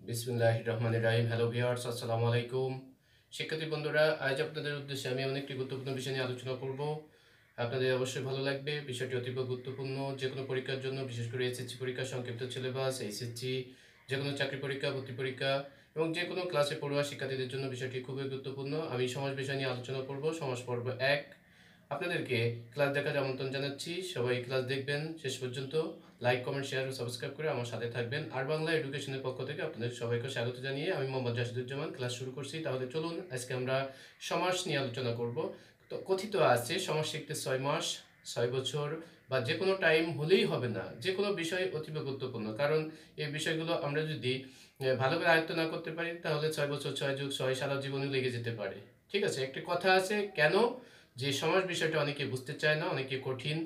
বিসমিল্লাহির রহমানির রহিম। Hello viewers, আসসালামু আলাইকুম। শিক্ষার্থী বন্ধুরা, আজ আপনাদের উদ্দেশ্যে আমি এমন একটি গুরুত্বপূর্ণ বিষয় নিয়ে আলোচনা করব। আপনাদের অবশ্যই ভালো লাগবে। বিষয়টি অতীব গুরুত্বপূর্ণ। যে কোনো পরীক্ষার জন্য, বিশেষ করে এসএসসি পরীক্ষা, সংক্ষিপ্ত সিলেবাস, এইচএসসি, যে কোনো চাকরি পরীক্ষা, ভর্তি পরীক্ষা এবং যে কোনো ক্লাসে পড়ুয়া শিক্ষার্থীদের জন্য বিষয়টি খুবই গুরুত্বপূর্ণ। আমি সমাজ বিষয় নিয়ে আলোচনা করব। সমাজ পর্ব 1। আপনাদেরকে ক্লাস দেখার আমন্ত্রণ জানাচ্ছি। সবাই ক্লাস দেখবেন শেষ পর্যন্ত। লাইক, কমেন্ট, শেয়ার ও সাবস্ক্রাইব করে আমার সাথে থাকবেন। আর বাংলা এডুকেশনের পক্ষ থেকে আপনাদের সবাইকে স্বাগত জানিয়ে আমি মোহাম্মদ জাহিদুজ্জামান ক্লাস শুরু করছি। তাহলে চলুন, আজকে আমরা সমাস নিয়ে আলোচনা করব। তো কথিত আছে, সমাস শিখতে 6 মাস, 6 বছর বা যে কোনো টাইম হলেই হবে না। যে কোনো বিষয় অতীব গুরুত্বপূর্ণ, কারণ এই বিষয়গুলো আমরা যদি ভালো করে আয়ত্ত না করতে পারি, তাহলে 6 বছর 6 যুগ 6 সারা জীবনই লেগে যেতে পারে। ঠিক আছে, একটি কথা আছে, কেন যে সমাজ বিষয়টা অনেকে বুঝতে চায় না, অনেকে কঠিন,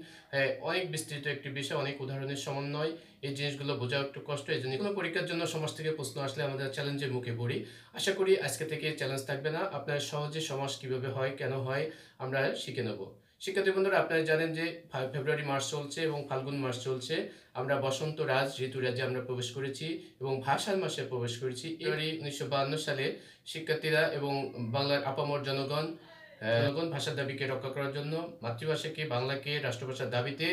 অনেক বিস্তৃত একটি বিষয়, অনেক উদাহরণের সমন্বয়, এই জিনিসগুলো বোঝা একটু কষ্ট। এই জন্য কোনো পরীক্ষার জন্য সমাজ থেকে প্রশ্ন আসলে আমাদের চ্যালেঞ্জের মুখে পড়ি। আশা করি আজকে থেকে চ্যালেঞ্জ থাকবে না। আপনারা সহজে সমাজ কিভাবে হয়, কেন হয়, আমরা শিখে নেব। শিক্ষার্থী বন্ধুরা, আপনারা জানেন যে ফেব্রুয়ারি মাস চলছে এবং ফাল্গুন মাস চলছে। আমরা বসন্ত ঋতুরাজে আমরা প্রবেশ করেছি এবং ভাষার মাসে প্রবেশ করেছি। ফেব্রুয়ারি 1952 সালে শিক্ষার্থীরা এবং বাংলার আপামর জনগণ ভাষার দাবিকে রক্ষা করার জন্য মাতৃভাষাকে, বাংলাকে রাষ্ট্রভাষার দাবিতে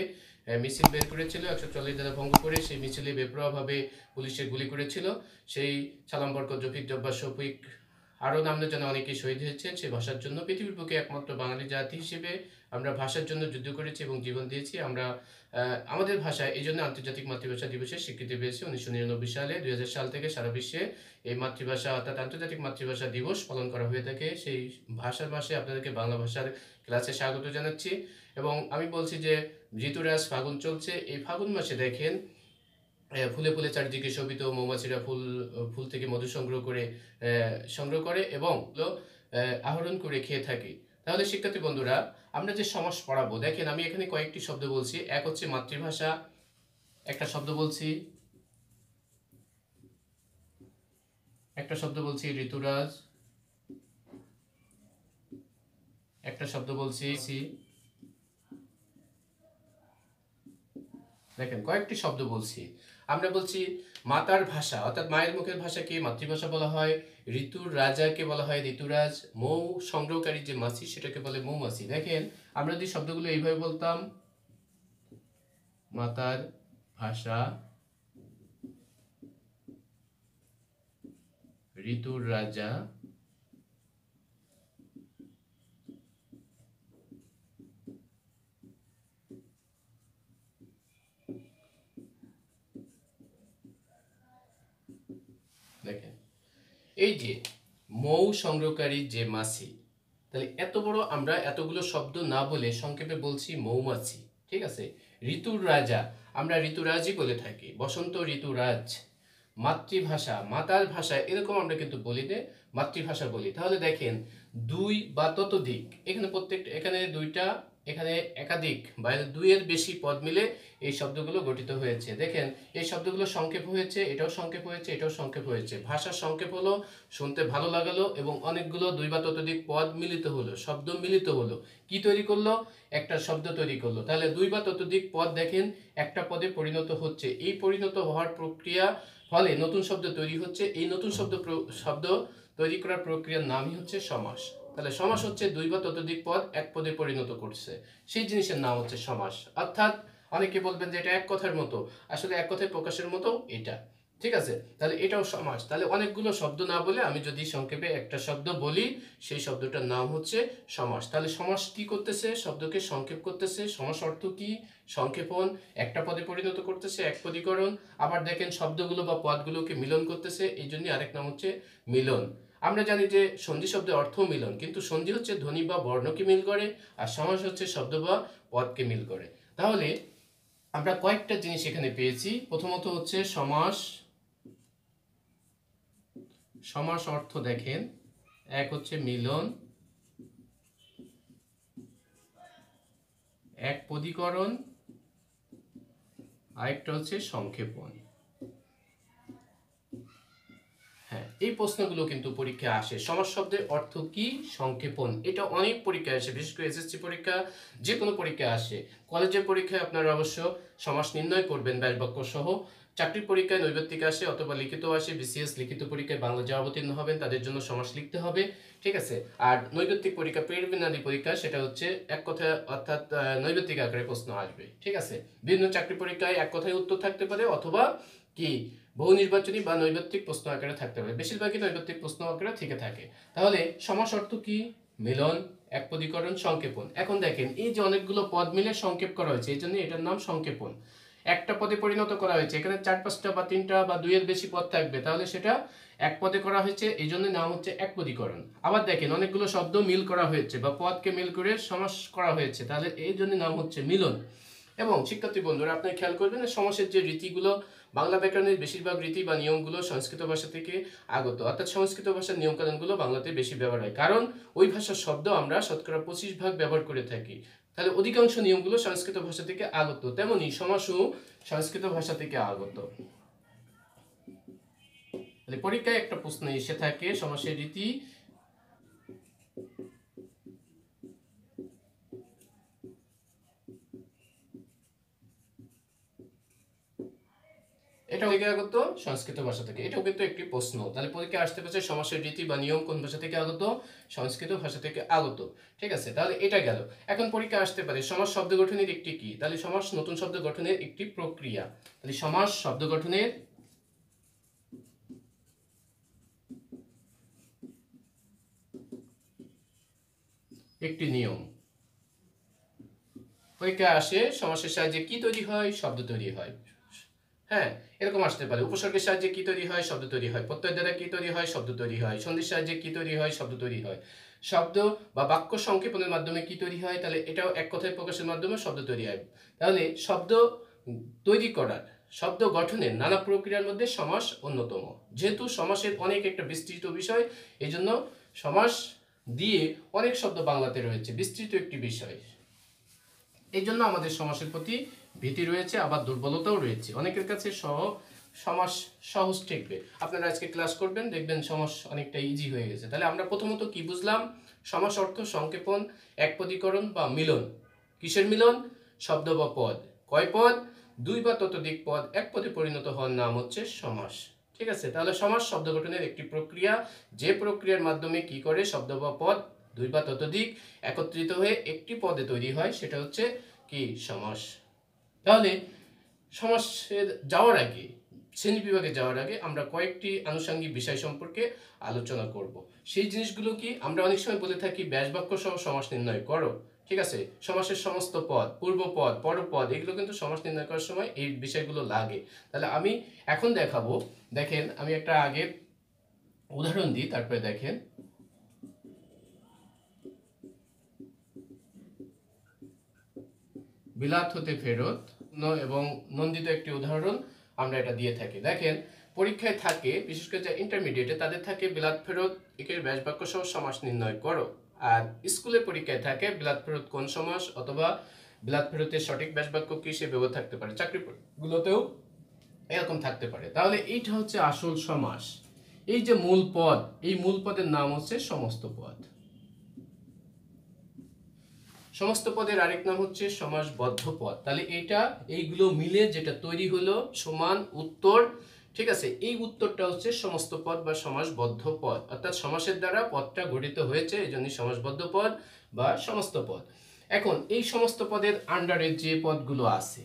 মিছিল বের করেছিল। 140 ধারা ভঙ্গ করে সেই মিছিলে বেপরোয়াভাবে পুলিশের গুলি করেছিল। সেই সালাম বরকত, জফিক জব্বার, শফিক, আরও নাম যেন অনেকেই শহীদ হয়েছেন সেই ভাষার জন্য। পৃথিবীর বুকে একমাত্র বাঙালি জাতি হিসেবে আমরা ভাষার জন্য যুদ্ধ করেছি এবং জীবন দিয়েছি। আমরা আমাদের ভাষায় এই জন্য আন্তর্জাতিক মাতৃভাষা দিবসের স্বীকৃতি পেয়েছি 1999 সালে। 2000 সাল থেকে সারা বিশ্বে এই মাতৃভাষা অর্থাৎ আন্তর্জাতিক মাতৃভাষা দিবস পালন করা হয়ে থাকে। সেই ভাষার মাসে আপনাদেরকে বাংলা ভাষার ক্লাসে স্বাগত জানাচ্ছি। এবং আমি বলছি যে ঋতুরাজ ফাগুন চলছে। এই ফাগুন মাসে দেখেন ফুলে ফুলে চারিদিকে শোভিত, মৌমাছিরা ফুল থেকে মধু সংগ্রহ করে এবং আহরণ করে খেয়ে থাকে। তাহলে শিক্ষার্থী বন্ধুরা, আমরা যে সমাস পড়াবো, দেখেন আমি এখানে কয়েকটি শব্দ বলছি। এক হচ্ছে মাতৃভাষা, একটা শব্দ বলছি ঋতুরাজ, একটা শব্দ বলছি। দেখেন কয়েকটি শব্দ বলছি। আমরা বলছি মাতার ভাষা অর্থাৎ মায়ের মুখের ভাষাকে মাতৃভাষা বলা হয়। ঋতুর রাজাকে বলা হয় ঋতুরাজ। মৌ সংগ্রহকারী যে মাছি সেটাকে বলে মৌমাছি। দেখেন আমরা যদি শব্দগুলো এইভাবে বলতাম, মাতার ভাষা, ঋতুর রাজা, দেখেন এই যে মৌ সংগ্রহকারী যে মাছি, তাহলে এত বড় আমরা এতগুলো শব্দ না বলে সংক্ষেপে বলছি মৌমাছি। ঠিক আছে। ঋতুর রাজা আমরা ঋতুরাজই বলে থাকি, বসন্ত ঋতুরাজ। মাতৃভাষা, মাতার ভাষা এরকম আমরা কিন্তু বলি না, মাতৃভাষা বলি। তাহলে দেখেন দুই বা ততোধিক, এখানে দুইটা, এখানে একাধিক বা দুইয়ের বেশি পদ মিলে এই শব্দগুলো গঠিত হয়েছে। দেখেন এই শব্দগুলো সংক্ষেপ হয়েছে, এটাও সংক্ষেপ হয়েছে, এটাও সংক্ষেপ হয়েছে। ভাষার সংক্ষেপ হলো, শুনতে ভালো লাগালো এবং অনেকগুলো দুই বা ততোধিক পদ মিলিত হলো, শব্দ মিলিত হলো। কি তৈরি করলো? একটা শব্দ তৈরি করলো। তাহলে দুই বা ততোধিক পদ দেখেন একটা পদে পরিণত হচ্ছে। এই পরিণত হওয়ার প্রক্রিয়া ফলে নতুন শব্দ তৈরি হচ্ছে। এই নতুন শব্দ তৈরি করার প্রক্রিয়ার নামই হচ্ছে সমাস। তাহলে সমাস হচ্ছে দুই বা ততোধিক পদ এক পদে পরিণত করছে, সেই জিনিসের নাম হচ্ছে সমাস। অর্থাৎ অনেকে বলবেন যে এটা এক কথার মতো, আসলে এক কথায় প্রকাশের মতো এটা। ঠিক আছে, তাহলে এটাও সমাস। তাহলে অনেকগুলো শব্দ না বলে আমি যদি সংক্ষেপে একটা শব্দ বলি, সেই শব্দটার নাম হচ্ছে সমাস। তাহলে সমাস কি করতেছে? শব্দকে সংক্ষেপ করতেছে। সমাস অর্থ কি? সংক্ষেপণ। একটা পদে পরিণত করতেছে, এক পদীকরণ। আবার দেখেন শব্দগুলো বা পদগুলোকে মিলন করতেছে, এই জন্য আরেক নাম হচ্ছে মিলন। আমরা জানি যে সন্ধি শব্দের অর্থ মিলন, কিন্তু সন্ধি হচ্ছে ধ্বনি বা বর্ণকে মিল করে, আর সমাস হচ্ছে শব্দ বা পদকে মিল করে। তাহলে আমরা কয়েকটা জিনিস এখানে পেয়েছি। প্রথমত হচ্ছে সমাস। সমাস অর্থ দেখেন, এক হচ্ছে মিলন, এক পদীকরণ, আরেকটা হচ্ছে সংক্ষেপণ। হ্যাঁ, এই প্রশ্নগুলো কিন্তু পরীক্ষায় আসে। সমাস শব্দের অর্থ কি? সংক্ষেপণ। এটা অনেক পরীক্ষায় আসে, বিশেষ করে এসএসসি পরীক্ষা, যে কোনো পরীক্ষায় আসে। কলেজের পরীক্ষায় আপনারা অবশ্য সমাস নির্ণয় করবেন ব্যাস বাক্য সহ। চাকরির পরীক্ষায় নৈর্ব্যক্তিক আসে অথবা লিখিত আসে, বিসিএস লিখিত পরীক্ষায় বাংলা যারা অবতীর্ণ হবেন তাদের জন্য সমাস লিখতে হবে, ঠিক আছে। আর নৈর্ব্যক্তিক পরীক্ষা প্রিলিমিনারি পরীক্ষা সেটা হচ্ছে এক কথায় অর্থাৎ নৈর্ব্যক্তিক আকারে প্রশ্ন আসবে, ঠিক আছে। বিভিন্ন চাকরি পরীক্ষায় এক কথায় উত্তর থাকতে পারে অথবা কি বহু নির্বাচনী বা নৈর্ব্যক্তিক প্রশ্ন আকারে থাকতে পারে, বেশিরভাগই নৈর্ব্যক্তিক প্রশ্ন আকারে থেকে থাকে। তাহলে সমাস অর্থ কি? মিলন, একপদীকরণ, সংক্ষেপণ। এখন দেখেন এই যে অনেকগুলো পদ মিলে সংক্ষেপ করা হয়েছে, এই জন্য এটার নাম সংক্ষেপণ। একটা পদে পরিণত করা হয়েছে, এখানে 4-5টা বা 3টা বা 2-এর বেশি পদ থাকবে, তাহলে সেটা এক পদে করা হয়েছে, এই জন্য নাম হচ্ছে একপদীকরণ। আবার দেখেন অনেকগুলো শব্দ মিল করা হয়েছে বা পদকে মিল করে সমাস করা হয়েছে, তাহলে এই জন্য নাম হচ্ছে মিলন। এবং শিক্ষার্থী বন্ধুরা আপনি খেয়াল করবেন সমাসের যে রীতিগুলো, বাংলা ব্যাকরণের বেশিরভাগ রীতি বা নিয়মগুলো সংস্কৃত ভাষা থেকে আগত, অর্থাৎ সংস্কৃত ভাষার নিয়মকানুনগুলো বাংলাতে বেশি ব্যবহার হয়, কারণ ওই ভাষার শব্দ আমরা শতকরা 25% ব্যবহার করে থাকি। তাহলে অধিকাংশ নিয়মগুলো সংস্কৃত ভাষা থেকে আগত, তেমনি সমাসও সংস্কৃত ভাষা থেকে আগত। তাহলে পরীক্ষায় একটা প্রশ্ন এসে থাকে সমাসের রীতি, এটাও থেকে আগত সংস্কৃত ভাষা থেকে, এটাও কিন্তু একটি প্রশ্ন। তাহলে পরীক্ষায় আসতে পারছে সমাসের রীতি বা নিয়ম কোন ভাষা থেকে আগত? সংস্কৃত ভাষা থেকে আগত, ঠিক আছে। তাহলে এটা গেল। এখন পরীক্ষা আসতে পারে সমাস শব্দ গঠনের একটি কি? তাহলে সমাস নতুন শব্দ গঠনের একটি প্রক্রিয়া। তাহলে সমাস শব্দ গঠনের একটি নিয়ম। পরীক্ষায় আসে সমাসের সাহায্যে কি তৈরি হয়? শব্দ তৈরি হয়। হ্যাঁ, এরকম আসতে পারে উপসর্গের সাহায্যে কি তৈরি হয়? শব্দ তৈরি হয়। প্রত্যয় দ্বারা কি তৈরি হয়? শব্দ তৈরি হয়। সন্ধির সাহায্যে কি তৈরি হয়? শব্দ তৈরি হয়। শব্দ বা বাক্য সংক্ষেপণের মাধ্যমে কি তৈরি হয়? তাহলে এটাও এক কথায় প্রকাশের মাধ্যমে শব্দ তৈরি হয়। তাহলে শব্দ তৈরি করার, শব্দ গঠনের নানা প্রক্রিয়ার মধ্যে সমাস অন্যতম। যেহেতু সমাসের অনেক একটা বিস্তৃত বিষয়, এই জন্য সমাস দিয়ে অনেক শব্দ বাংলাতে রয়েছে, বিস্তৃত একটি বিষয়। এই জন্য আমাদের সমাসের প্রতি ভীতি রয়েছে, আবার দুর্বলতাও রয়েছে। অনেকের কাছে সমাস সহজ ঠেকবে। আপনারা আজকে ক্লাস করবেন, দেখবেন সমাস অনেকটা ইজি হয়ে গেছে। তাহলে আমরা প্রথমত কি বুঝলাম? সমাস অর্থ সংক্ষেপণ, একপদীকরণ বা মিলন। কিসের মিলন? শব্দ বা পদ। কয় পদ? 2 বা ততোধিক পদ এক পদে পরিণত হওয়ার নাম হচ্ছে সমাস, ঠিক আছে। তাহলে সমাস শব্দ গঠনের একটি প্রক্রিয়া, যে প্রক্রিয়ার মাধ্যমে কি করে শব্দ বা পদ 2 বা ততোধিক একত্রিত হয়ে একটি পদে তৈরি হয়, সেটা হচ্ছে কি? সমাস। তাহলে সমাসের যাওয়ার আগে, শ্রেণী বিভাগে যাওয়ার আগে আমরা কয়েকটি আনুষঙ্গিক বিষয় সম্পর্কে আলোচনা করব। সেই জিনিসগুলো কি? আমরা অনেক সময় বলে থাকি ব্যাস বাক্য সহ সমাস নির্ণয় করো, ঠিক আছে। সমাসের সমস্ত পদ, পূর্বপদ, পরপদ, এগুলো কিন্তু সমাস নির্ণয় করার সময় এই বিষয়গুলো লাগে। তাহলে আমি এখন দেখাবো। দেখেন আমি একটা আগে উদাহরণ দিই, তারপরে দেখেন। বিলাত হতে ফেরত এবং নন্দিত একটি উদাহরণ আমরা এটা দিয়ে থাকি। দেখেন পরীক্ষায় থাকে, বিশেষ করে যে ইন্টারমিডিয়েটে তাদের থাকে বিলাত ফেরত একের ব্যাস বাক্য সহ সমাস নির্ণয় করো। আর স্কুলের পরীক্ষায় থাকে বিলাত ফেরত কোন সমাস অথবা বিলাত ফেরতের সঠিক ব্যাস বাক্য কি সে ব্যবহার থাকতে পারে। চাকরিগুলোতেও এরকম থাকতে পারে। তাহলে এইটা হচ্ছে আসল সমাস। এই যে মূল পদ, এই মূল পদের নাম হচ্ছে সমস্ত পদ। সমস্ত পদের আরেক নাম হচ্ছে সমাসবদ্ধ পদ। তাহলে এইগুলো মিলে যেটা তৈরি হলো সমান উত্তর, ঠিক আছে। এই উত্তরটা হচ্ছে সমস্ত পদ বা সমাসবদ্ধ পদ, অর্থাৎ সমাসের দ্বারা পদটা গঠিত হয়েছে, এই জন্য সমাসবদ্ধ পদ বা সমস্ত পদ। এখন এই সমস্ত পদের আন্ডারে যে পদগুলো আছে,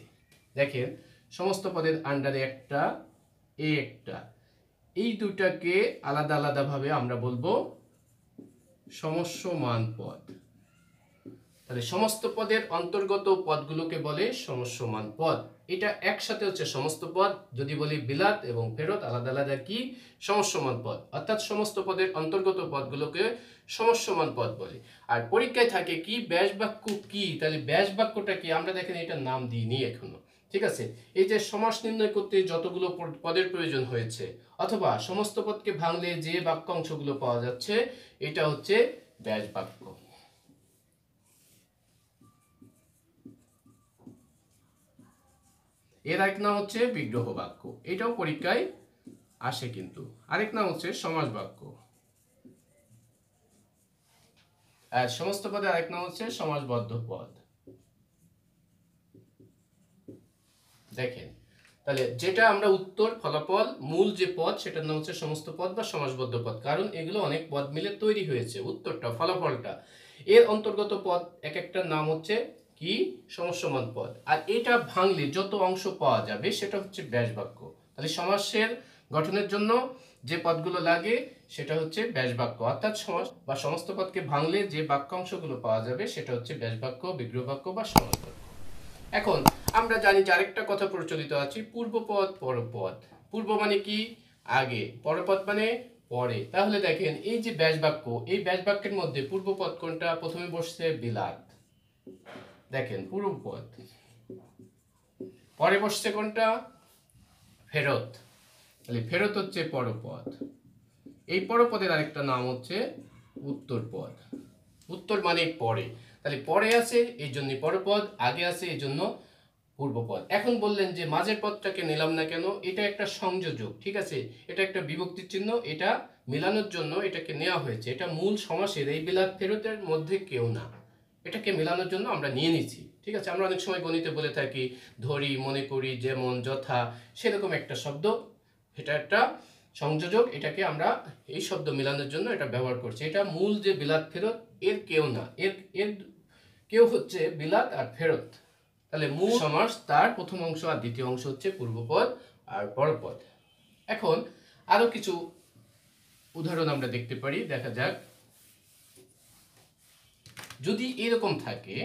দেখেন সমস্ত পদের আন্ডারে একটা একটা, এই দুটাকে আলাদা আলাদাভাবে আমরা বলবো সমস্যমান পদ। তাহলে সমস্ত পদের অন্তর্গত পদগুলোকে বলে সমস্যমান পদ। এটা একসাথে হচ্ছে সমস্ত পদ। যদি বলি বিলাত এবং ফেরত আলাদা আলাদা কি? সমস্যমান পদ। অর্থাৎ সমস্ত পদের অন্তর্গত পদগুলোকে সমস্যমান পদ বলে। আর পরীক্ষায় থাকে কি? ব্যাস বাক্য কি? তাহলে ব্যাস বাক্যটা কি? আমরা দেখেন এটার নাম দিইনি এখনো, ঠিক আছে। এই যে সমাস নির্ণয় করতে যতগুলো পদের প্রয়োজন হয়েছে, অথবা সমস্ত পদকে ভাঙলে যে বাক্যাংশগুলো পাওয়া যাচ্ছে, এটা হচ্ছে ব্যাস বাক্য। এর আরেক নাম হচ্ছে বিগ্রহ বাক্য, এটাও পরীক্ষায় আসে কিন্তু। আরেক নাম হচ্ছে সমাস বাক্য, আর সমস্ত পদের আরেক নাম হচ্ছে সমাসবদ্ধ পদ। দেখেন তাহলে যেটা আমরা উত্তর ফলাফল মূল যে পদ সেটার নাম হচ্ছে সমস্ত পদ বা সমাসবদ্ধ পদ, কারণ এগুলো অনেক পদ মিলে তৈরি হয়েছে। উত্তরটা ফলাফলটা এর অন্তর্গত পদ এক একটার নাম হচ্ছে কি সমস্যমান পদ, আর এটা ভাঙলে যত অংশ পাওয়া যাবে সেটা হচ্ছে ব্যাস বাক্য। তাহলে সমাসের গঠনের জন্য যে পদগুলো লাগে সেটা হচ্ছে ব্যাস বাক্য, অর্থাৎ সমাস বা সমস্ত পদকে ভাঙলে যে বাক্যাংশগুলো পাওয়া যাবে সেটা হচ্ছে ব্যাস বাক্য, বিগ্রহ বাক্য বা সমাস বাক্য। এখন আমরা জানি যে আরেকটা কথা প্রচলিত আছে, পূর্বপদ পরপদ। পূর্ব মানে কি আগে, পরপদ মানে পরে। তাহলে দেখেন এই যে ব্যাস বাক্য, এই ব্যাস বাক্যের মধ্যে পূর্বপদ কোনটা? প্রথমে বসছে বিলাত, দেখেন পূর্বপদ। পরে বসছে কোনটা? ফেরত, তাহলে ফেরত হচ্ছে পরপদ। এই পরপদের আরেকটা নাম হচ্ছে উত্তরপদ। উত্তর মানে পরে, তাহলে পরে আছে এই জন্য পরপদ, আগে আছে এই জন্য পূর্বপদ। এখন বললেন যে মাঝের পদটাকে নিলাম না কেন? এটা একটা সংযোজক, ঠিক আছে, এটা একটা বিভক্তির চিহ্ন, এটা মেলানোর জন্য এটাকে নেওয়া হয়েছে। এটা মূল সমাসের এই বিলাত ফেরতের মধ্যে কেউ না, এটাকে মেলানোর জন্য আমরা নিয়ে নিচ্ছি, ঠিক আছে। আমরা অনেক সময় গণিতে বলে থাকি ধরি, মনে করি, যেমন, যথা, সেরকম একটা শব্দ, এটা একটা সংযোজক, এটাকে আমরা এই শব্দ মেলানোর জন্য এটা ব্যবহার করছি। এটা মূল যে বিলাত ফেরত এর কেউ না, এর এর কেউ হচ্ছে বিলাত আর ফেরত। তাহলে মূল সমাস তার প্রথম অংশ আর দ্বিতীয় অংশ হচ্ছে পূর্বপদ আর পরপদ। এখন আরো কিছু উদাহরণ আমরা দেখতে পারি, দেখা যাক। যদি এরকম থাকে,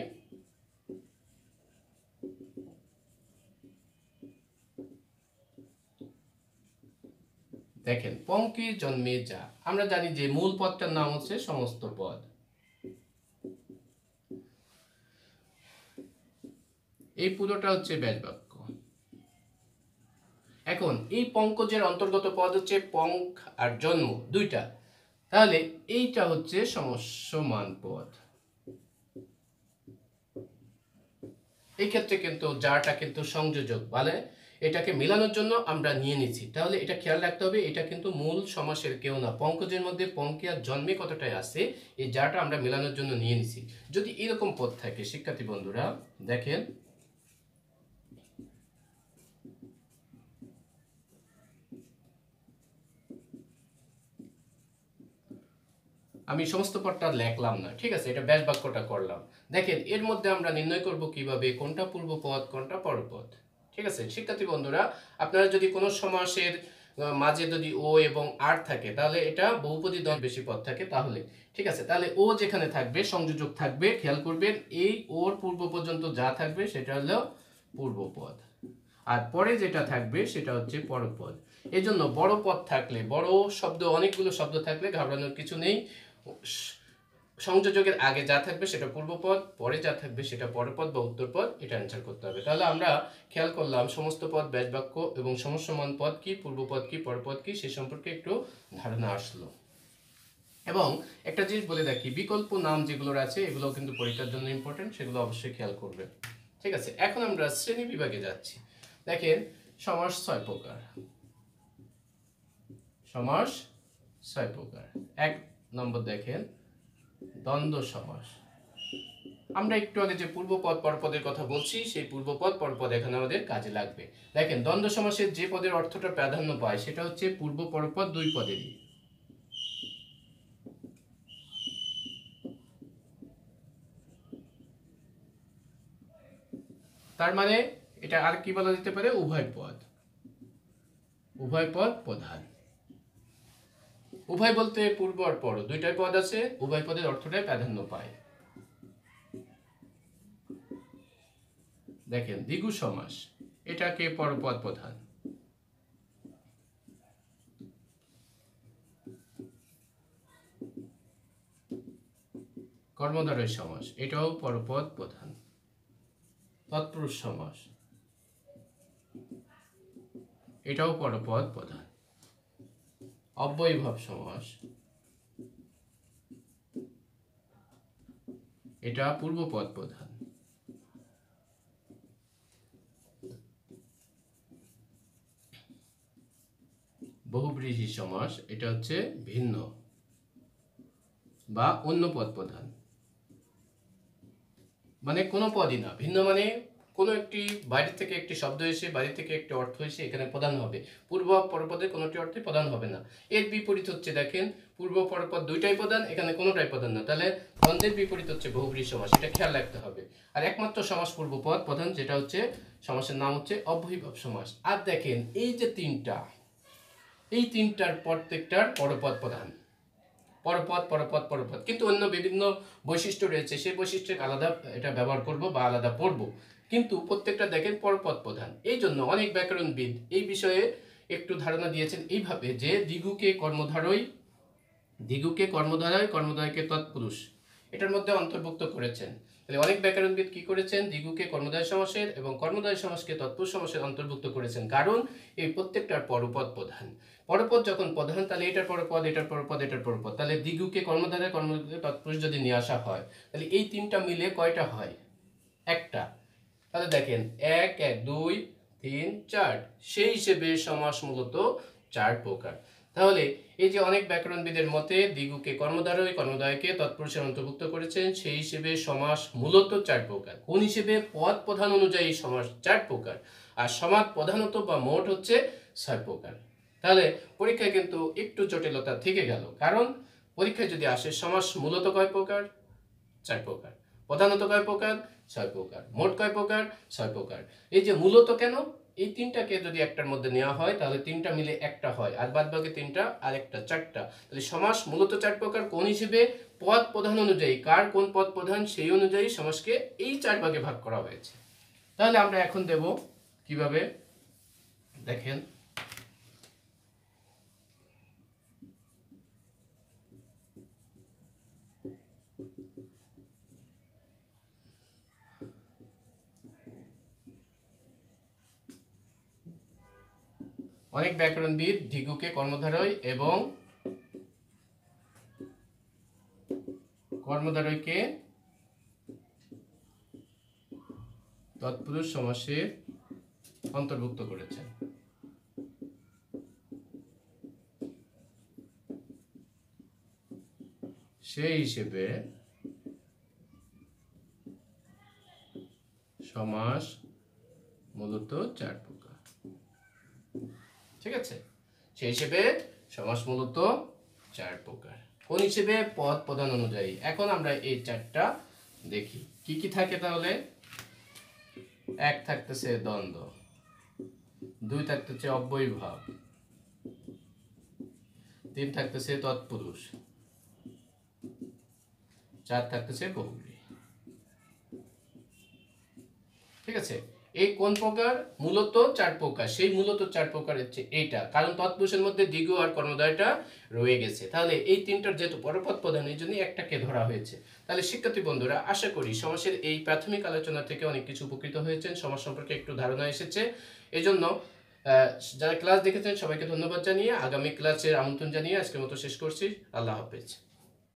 দেখেন পঙ্কে জন্মে যা, আমরা জানি যে মূল পদটার নাম হচ্ছে সমস্ত পদ। এই পুরোটা হচ্ছে ব্যাস বাক্য। এখন এই পঙ্কজের অন্তর্গত পদ হচ্ছে পঙ্ক আর জন্ম দুইটা, তাহলে এইটা হচ্ছে সমস্যমান পদ। এই ক্ষেত্রে কিন্তু যাটা কিন্তু সংযোজক, মানে এটাকে মেলানোর জন্য আমরা নিয়ে নিচ্ছি। তাহলে এটা খেয়াল রাখতে হবে, এটা কিন্তু মূল সমাসের কেউ না। পঙ্কজের মধ্যে পঙ্কে আর জন্মে কতটাই আছে, এই যাটা আমরা মেলানোর জন্য নিয়ে নিচ্ছি। যদি এরকম পদ থাকে শিক্ষার্থী বন্ধুরা, দেখেন আমি সমস্ত পদটা লেখলাম না, ঠিক আছে, এটা ব্যাস বাক্যটা করলাম। দেখেন এর মধ্যে আমরা নির্ণয় করব কিভাবে কোনটা পূর্বপদ কোনটা পরপদ, ঠিক আছে। শিক্ষার্থী বন্ধুরা, আপনারা যদি কোনো সমাসের মাঝে যদি ও এবং আর থাকে, তাহলে এটা বহুপদী দল বেশি পদ থাকে, তাহলে ঠিক আছে, তাহলে ও যেখানে থাকবে সংযোজক থাকবে, খেয়াল করবেন এই ওর পূর্ব পর্যন্ত যা থাকবে সেটা হলো পূর্বপদ, আর পরে যেটা থাকবে সেটা হচ্ছে পরপদ। এই জন্য বড় পদ থাকলে, বড় শব্দ অনেকগুলো শব্দ থাকলে ঘাবড়ানোর কিছু নেই। সংযোজকের আগে যা থাকবে সেটা পূর্বপদ, পরে যা থাকবে সেটা পরপদ বা উত্তরপদ, এটা অ্যান্সার করতে হবে। তাহলে আমরা খেয়াল করলাম সমস্ত পদ ব্যাস বাক্য এবং সমস্যমান পদ কি, পূর্বপদ কি, পরপদ কি, সে সম্পর্কে একটু ধারণা আসলো। এবং একটা জিনিস বলে রাখি, বিকল্প নাম যেগুলো আছে এগুলো কিন্তু পরীক্ষার জন্য ইম্পর্টেন্ট, সেগুলো অবশ্যই খেয়াল করবে, ঠিক আছে। এখন আমরা শ্রেণী বিভাগে যাচ্ছি। দেখেন সমাস 6 প্রকার। সমাস 6 প্রকার। 1 নম্বর দেখেন দ্বন্দ্ব সমাস। আমরা একটু আগে যে পূর্বপদ পরপদের কথা বলছি, সেই পূর্বপদ পরপদ এখানে আমাদের কাজে লাগবে। দেখেন দ্বন্দ্ব সমাসের যে পদের অর্থটা প্রাধান্য পায় সেটা হচ্ছে পূর্ব পরপদ দুই পদেরই। তার মানে এটা আর কি বলা যেতে পারে, উভয় পদ। উভয় পদ প্রধান। উভয় বলতে পূর্ব আর পর দুইটাই পদ আছে, উভয় পদের অর্থটাই প্রাধান্য পায়। দেখেন দ্বিগু সমাস, এটাকে পরপদ প্রধান। কর্মধারয় সমাস, এটাও পরপদ প্রধান। তৎপুরুষ সমাস, এটাও পরপদ প্রধান। অব্যয়ীভাব সমাস, এটা পূর্বপদ প্রধান। বহুব্রীহি সমাস, এটা হচ্ছে ভিন্ন বা অন্য পদ প্রধান, মানে কোনো পদই না, ভিন্ন মানে কোনো একটি বাইরে থেকে একটি শব্দ এসে বাইরে থেকে একটি অর্থ এসে এখানে প্রধান হবে, পূর্ব পরপদের কোনোটি অর্থে প্রধান হবে না। এর বিপরীত হচ্ছে দেখেন পূর্ব পরপদ দুইটাই প্রধান, এখানে কোনোটাই প্রধান না, তাহলে দ্বন্দ্বের বিপরীত হচ্ছে বহুব্রীহি সমাস, এটা খেয়াল রাখতে হবে। আর একমাত্র সমাস পূর্বপদ প্রধান, যেটা হচ্ছে সমাসের নাম হচ্ছে অব্যয়ীভাব সমাস। আর দেখেন এই যে তিনটা, এই তিনটার প্রত্যেকটার পরপদ প্রধান, পরপদ পরপদ পরপদ, কিন্তু অন্য বিভিন্ন বৈশিষ্ট্য রয়েছে, সেই বৈশিষ্ট্যের আলাদা এটা ব্যবহার করব বা আলাদা পড়ব, কিন্তু প্রত্যেকটা দেখেন পরপদ প্রধান। এই জন্য অনেক ব্যাকরণবিদ এই বিষয়ে একটু ধারণা দিয়েছেন এইভাবে যে দিগুকে কর্মধারয়, দিগুকে কর্মধারয়, কর্মধারয়কে তৎপুরুষ, এটার মধ্যে অন্তর্ভুক্ত করেছেন। তাহলে অনেক ব্যাকরণবিদ কি করেছেন, দিগুকে কর্মধারয় সমাসের এবং কর্মধারয় সমাসকে তৎপুরুষ সমাসের অন্তর্ভুক্ত করেছেন, কারণ এই প্রত্যেকটার পরপদ প্রধান। পরপদ যখন প্রধান, তাহলে এটার পরপদ, এটার পরপদ, এটার পরপদ, তাহলে দিগুকে কর্মধারয়, কর্মধারয় তৎপুরুষ যদি নিয়ে আসা হয়, তাহলে এই তিনটা মিলে কয়টা হয়, একটা। তাহলে দেখেন 1 1 2 3 4, সেই হিসেবে সমাস মূলত 4 প্রকার। তাহলে এই যে অনেক ব্যাকরণবিদের মতে দিগুকে কর্মধারয়, কর্মধারয়কে তৎপুরুষের অন্তর্ভুক্ত করেছেন, সেই হিসেবে সমাস মূলত 4 প্রকার। কোন হিসেবে, পদ প্রধান অনুযায়ী সমাস 4 প্রকার, আর সমাস প্রধানত বা মোট হচ্ছে 6 প্রকার। তাহলে পরীক্ষায় কিন্তু একটু জটিলতা থেকে গেল, কারণ পরীক্ষায় যদি আসে সমাস মূলত কয় প্রকার, 4 প্রকার, প্রধানত কয় প্রকার, 6 প্রকার, মোট কয় প্রকার, 6 প্রকার। এই যে মূলত কেন, এই তিনটাকে যদি একটার মধ্যে নেওয়া হয় তাহলে তিনটা মিলে একটা হয়, আর বাদ বাকি তিনটা আর একটা 4টা। তাহলে সমাস মূলত 4 প্রকার, কোন হিসেবে, পদ প্রধান অনুযায়ী, কার কোন পদ প্রধান সেই অনুযায়ী সমাসকে এই 4 ভাগে ভাগ করা হয়েছে। তাহলে আমরা এখন দেব কিভাবে, দেখেন অনেক ব্যাকরণবিদ দিগুকে কর্মধারয় এবং কর্মধারয়কে তৎপুরুষ সমাসে অন্তর্ভুক্ত করেছেন। সেই হিসেবে সমাস মূলত 4 প্রকার। ঠিক আছে, সেই হিসেবে সমাস মূলত 4 প্রকার, কোন হিসেবে, পদ প্রধান অনুযায়ী। এখন আমরা এই 4টা দেখি কি কি থাকে। তাহলে 1 থাকতেছে দ্বন্দ্ব, 2 থাকতেছে অব্যয়ীভাব, 3 থাকতেছে তৎপুরুষ, 4 থাকতেছে বহুব্রীহি। ঠিক আছে, এই কোন প্রকার, মূলত 4 প্রকার, সেই মূলত 4 প্রকার হচ্ছে এইটা, কারণ তৎপুরুষের মধ্যে দিগু আর কর্মধারয়টা রয়ে গেছে। তাহলে এই তিনটার যেহেতু পরপদ প্রধান, এই জন্য একটাকে ধরা হয়েছে। তাহলে শিক্ষার্থী বন্ধুরা, আশা করি সমাসের এই প্রাথমিক আলোচনা থেকে অনেক কিছু উপকৃত হয়েছেন, সমাস সম্পর্কে একটু ধারণা এসেছে। এজন্য যারা ক্লাস দেখেছেন সবাইকে ধন্যবাদ জানিয়ে আগামী ক্লাসের আমন্ত্রণ জানিয়ে আজকের মতো শেষ করছি। আল্লাহ হাফেজ।